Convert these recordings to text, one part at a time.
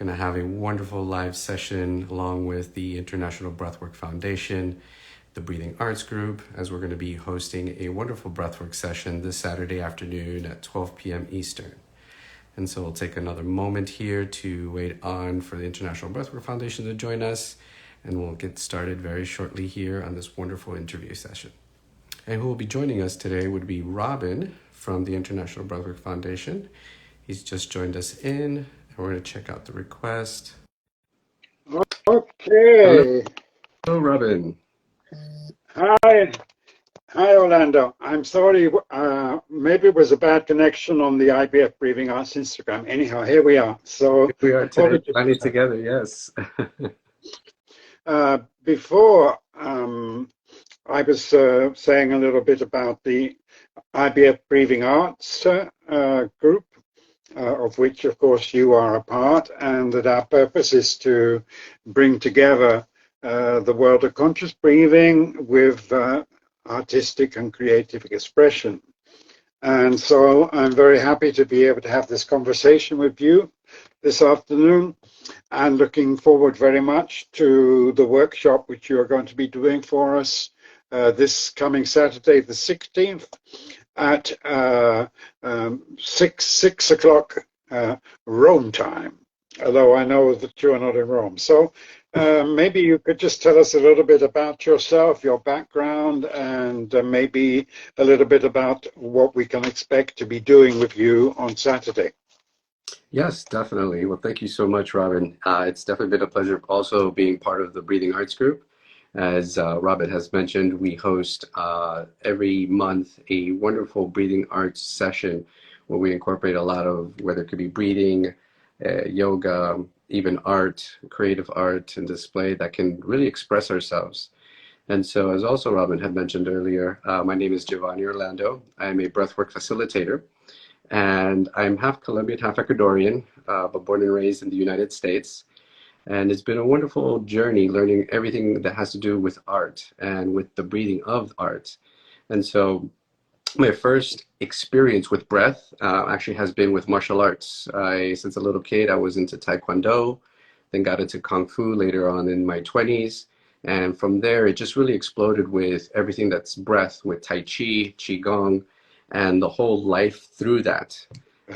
Going to have a wonderful live session along with the International Breathwork Foundation, the Breathing Arts Group, as we're going to be hosting a wonderful breathwork session this Saturday afternoon at 12 p.m. Eastern. And so we'll take another moment here to wait on for the International Breathwork Foundation to join us, and we'll get started very shortly here on this wonderful interview session. And who will be joining us today would be Robin from the International Breathwork Foundation. He's just joined us in. We're going to check out the request. Okay. Hello, Robin. Hi. Hi, Orlando. I'm sorry. Maybe it was a bad connection on the IBF Breathing Arts Instagram. Anyhow, here we are. So Here we are today, planning together, yes. Before, I was saying a little bit about the IBF Breathing Arts group, of which, of course, you are a part, and that our purpose is to bring together the world of conscious breathing with artistic and creative expression. And so I'm very happy to be able to have this conversation with you this afternoon, and looking forward very much to the workshop which you are going to be doing for us this coming Saturday, the 16th, at 6 o'clock Rome time, although I know that you are not in Rome. So maybe you could just tell us a little bit about yourself, your background, and maybe a little bit about what we can expect to be doing with you on Saturday. Yes, definitely. Well, thank you so much, Robin. It's definitely been a pleasure also being part of the Breathing Arts Group. As Robin has mentioned, we host every month a wonderful breathing arts session where we incorporate a lot of, whether it could be breathing, yoga, even art, creative art and display that can really express ourselves. And so, as also Robin had mentioned earlier, my name is Gyovany Orlando. I'm a breathwork facilitator, and I'm half Colombian, half Ecuadorian, but born and raised in the United States. And it's been a wonderful journey learning everything that has to do with art and with the breathing of art. And so my first experience with breath actually has been with martial arts. Since a little kid, I was into Taekwondo, then got into Kung Fu later on in my 20s. And from there, it just really exploded with everything that's breath, with Tai Chi, Qigong, and the whole life through that.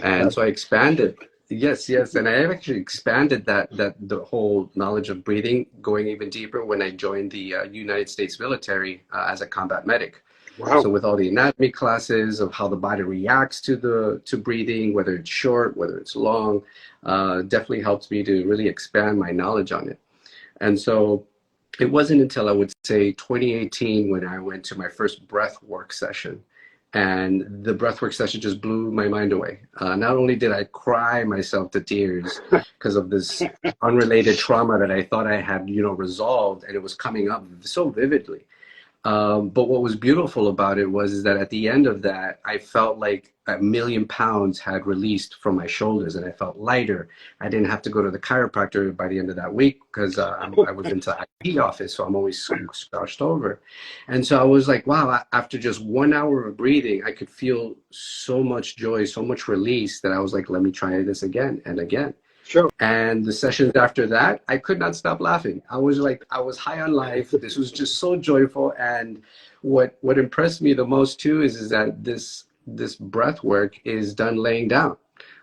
And so I expanded. Yes, and I actually expanded that the whole knowledge of breathing, going even deeper when I joined the United States military as a combat medic. Wow. So with all the anatomy classes of how the body reacts to breathing, whether it's short, whether it's long, definitely helped me to really expand my knowledge on it. And so it wasn't until I would say 2018 when I went to my first breath work session. And the breathwork session just blew my mind away. Not only did I cry myself to tears because of this unrelated trauma that I thought I had, resolved, and it was coming up so vividly. But what was beautiful about it was that at the end of that, I felt like 1,000,000 pounds had released from my shoulders, and I felt lighter. I didn't have to go to the chiropractor by the end of that week because I was into the IP office, so I'm always slouched over. And so I was like, wow, after just 1 hour of breathing, I could feel so much joy, so much release that I was like, let me try this again and again. Sure. And the sessions after that, I could not stop laughing. I was high on life. This was just so joyful. And what impressed me the most too is that this breath work is done laying down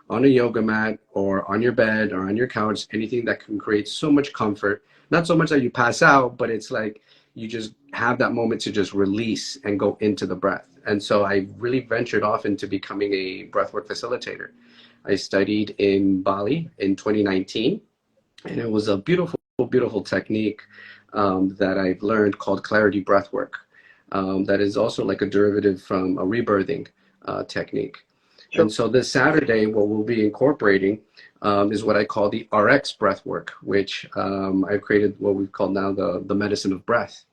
on a yoga mat or on your bed or on your couch, anything that can create so much comfort. Not so much that you pass out, but it's like you just have that moment to just release and go into the breath. And so I really ventured off into becoming a breathwork facilitator. I studied in Bali in 2019, and it was a beautiful, beautiful technique that I've learned called clarity breathwork. That is also like a derivative from a rebirthing technique. Sure. And so this Saturday, what we'll be incorporating is what I call the RX breathwork, which I've created what we've called now the medicine of breath.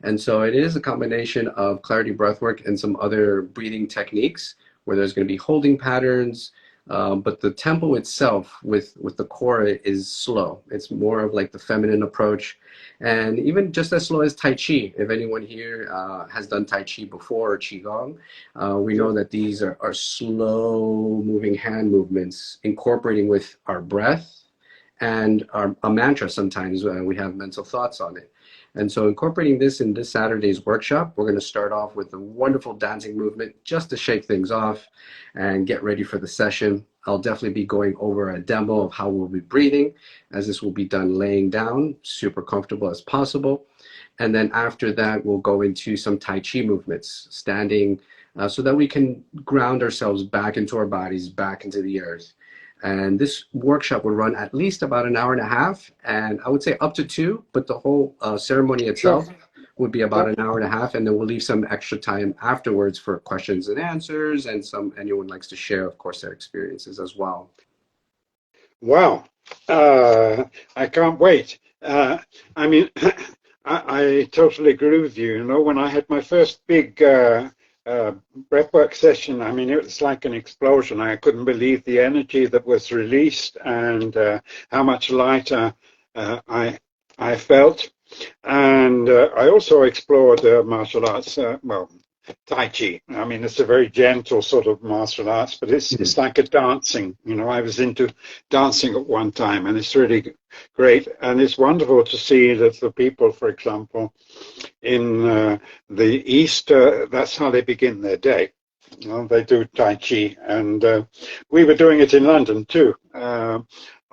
And so it is a combination of clarity breathwork and some other breathing techniques where there's going to be holding patterns, but the tempo itself with the core is slow. It's more of like the feminine approach, and even just as slow as Tai Chi. If anyone here has done Tai Chi before, or Qigong, we know that these are slow moving hand movements incorporating with our breath and a mantra sometimes when we have mental thoughts on it. And so incorporating this in this Saturday's workshop, we're going to start off with a wonderful dancing movement just to shake things off and get ready for the session. I'll definitely be going over a demo of how we'll be breathing, as this will be done laying down, super comfortable as possible. And then after that, we'll go into some Tai Chi movements, standing, so that we can ground ourselves back into our bodies, back into the earth. And this workshop will run at least about an hour and a half, and I would say up to two, but the whole ceremony itself would be about an hour and a half, and then we'll leave some extra time afterwards for questions and answers, and anyone likes to share, of course, their experiences as well. Wow, I can't wait. I mean, I totally agree with you. You know, when I had my first big breathwork session, I mean, it was like an explosion. I couldn't believe the energy that was released and how much lighter I felt. And I also explored martial arts, well, Tai Chi. I mean, it's a very gentle sort of martial arts, but it's like a dancing. You know, I was into dancing at one time, and it's really great. And it's wonderful to see that the people, for example, in the East, that's how they begin their day. You know, they do Tai Chi, and we were doing it in London too.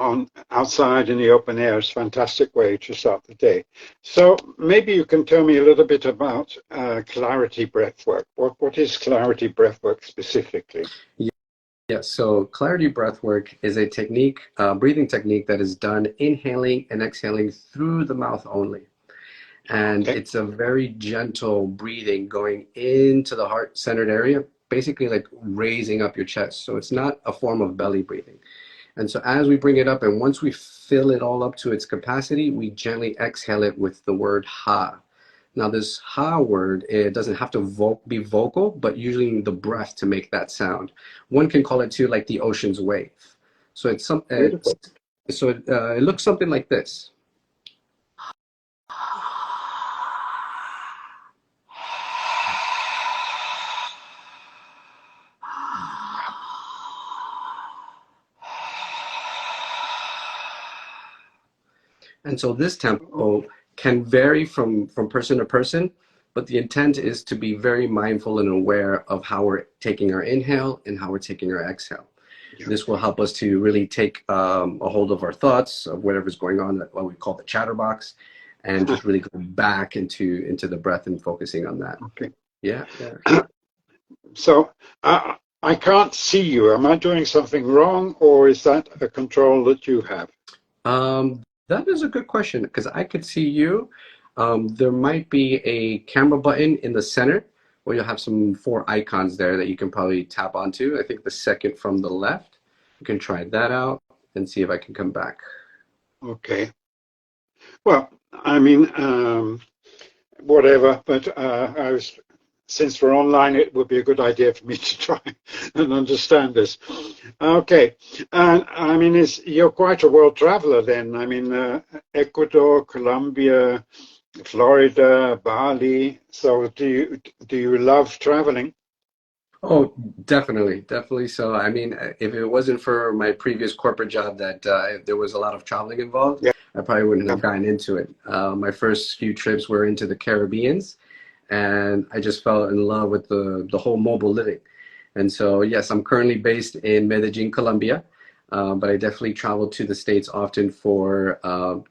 On outside in the open air is a fantastic way to start the day. So maybe you can tell me a little bit about clarity breathwork. What is clarity breathwork specifically? Yeah, so clarity breathwork is a technique, breathing technique that is done inhaling and exhaling through the mouth only. And it's a very gentle breathing going into the heart-centered area, basically like raising up your chest. So it's not a form of belly breathing. And so as we bring it up, and once we fill it all up to its capacity, we gently exhale it with the word ha. Now this ha word, it doesn't have to be vocal, but using the breath to make that sound. One can call it too like the ocean's wave. So it looks something like this. And so this tempo can vary from person to person, but the intent is to be very mindful and aware of how we're taking our inhale and how we're taking our exhale. This will help us to really take a hold of our thoughts, of whatever's going on, what we call the chatterbox, and just really go back into the breath and focusing on that. Okay. Yeah. So I can't see you. Am I doing something wrong, or is that a control that you have? That is a good question, because I could see you. There might be a camera button in the center where you'll have some 4 icons there that you can probably tap onto. I think the second from the left. You can try that out and see if I can come back. Okay. Well, I mean, whatever, but since we're online, it would be a good idea for me to try and understand this. Okay, and I mean, you're quite a world traveler then. I mean, Ecuador, Colombia, Florida, Bali. So do you love traveling? Oh, definitely. So, I mean, if it wasn't for my previous corporate job that there was a lot of traveling involved, Yeah. I probably wouldn't have gotten into it. My first few trips were into the Caribbeans, and I just fell in love with the whole mobile living. And so, yes, I'm currently based in Medellin, Colombia, but I definitely travel to the States often for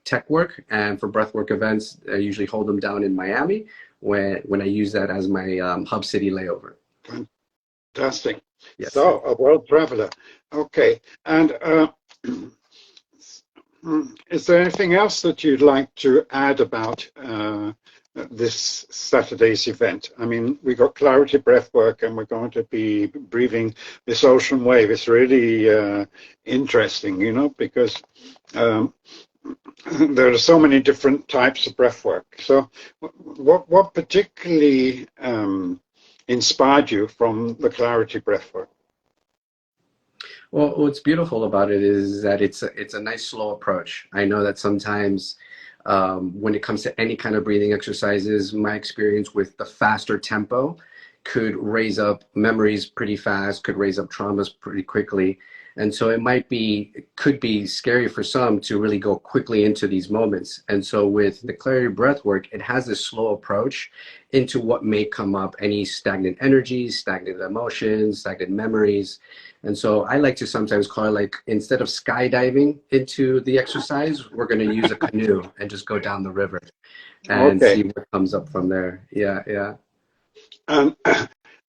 tech work and for breathwork events. I usually hold them down in Miami when I use that as my hub city layover. Fantastic. Yes. So, a world traveler. Okay. And is there anything else that you'd like to add about this Saturday's event? I mean, we got clarity breathwork, and we're going to be breathing this ocean wave. It's really interesting, you know, because there are so many different types of breathwork. So, what particularly inspired you from the clarity breathwork? Well, what's beautiful about it is that it's a nice slow approach. I know that sometimes when it comes to any kind of breathing exercises, my experience with the faster tempo could raise up memories pretty fast, could raise up traumas pretty quickly. And so it could be scary for some to really go quickly into these moments. And so with the clarity breath work, it has this slow approach into what may come up, any stagnant energies, stagnant emotions, stagnant memories. And so I like to sometimes call it, like, instead of skydiving into the exercise, we're going to use a canoe and just go down the river and Okay. see what comes up from there. Yeah, yeah. And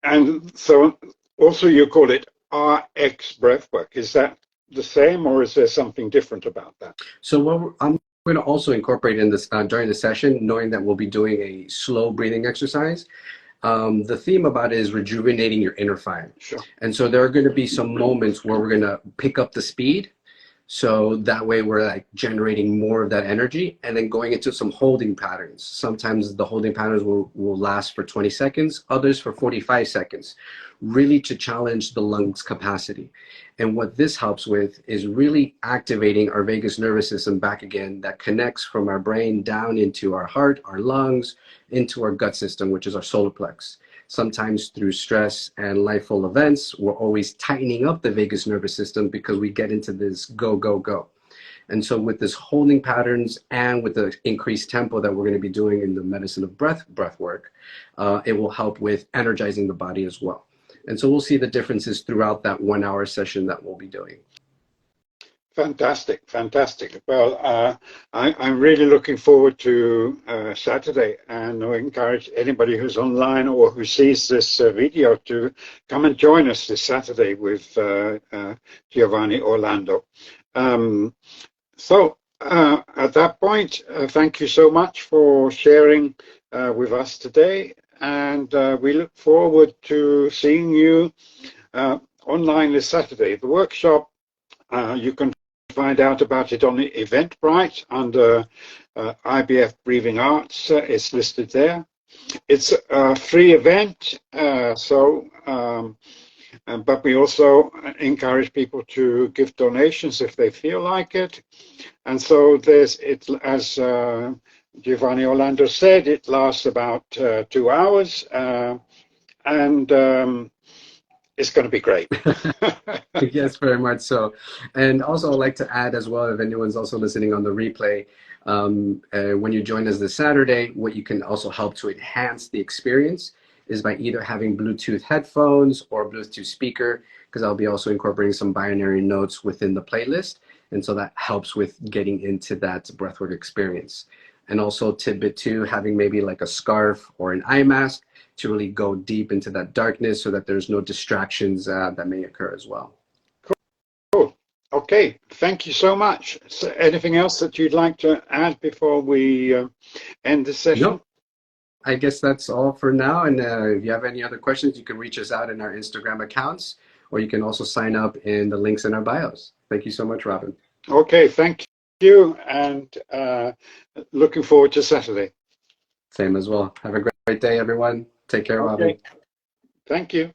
and so also you call it RX breathwork. Is that the same, or is there something different about that? So I'm going to also incorporate in this during the session, knowing that we'll be doing a slow breathing exercise. The theme about it is rejuvenating your inner fire. Sure. And so there are going to be some moments where we're going to pick up the speed. So that way we're like generating more of that energy and then going into some holding patterns. Sometimes the holding patterns will last for 20 seconds, others for 45 seconds, really to challenge the lungs capacity. And what this helps with is really activating our vagus nervous system back again, that connects from our brain down into our heart, our lungs, into our gut system, which is our solar plex. Sometimes through stress and lifeful events, we're always tightening up the vagus nervous system because we get into this go, go, go. And so with this holding patterns and with the increased tempo that we're going to be doing in the medicine of breath work, it will help with energizing the body as well. And so we'll see the differences throughout that 1 hour session that we'll be doing. Fantastic, fantastic. Well, I'm really looking forward to Saturday, and I encourage anybody who's online or who sees this video to come and join us this Saturday with Gyovany Orlando. So at that point, thank you so much for sharing with us today, and we look forward to seeing you online this Saturday. The workshop, you can find out about it on the Eventbrite under IBF Breathing Arts. It's listed there. It's a free event, but we also encourage people to give donations if they feel like it. And so as Gyovany Orlando said, it lasts about 2 hours, and it's going to be great. Yes, very much so. And also I'd like to add as well, if anyone's also listening on the replay, when you join us this Saturday, what you can also help to enhance the experience is by either having Bluetooth headphones or Bluetooth speaker, because I'll be also incorporating some binary notes within the playlist. And so that helps with getting into that breathwork experience. And also tidbit two, having maybe like a scarf or an eye mask to really go deep into that darkness so that there's no distractions that may occur as well. Cool. Okay, thank you so much. So anything else that you'd like to add before we end the session? No, I guess that's all for now. And if you have any other questions, you can reach us out in our Instagram accounts, or you can also sign up in the links in our bios. Thank you so much, Robin. Okay, thank you, and looking forward to Saturday. Same as well. Have a great day, everyone. Take care, Robin. Thank you.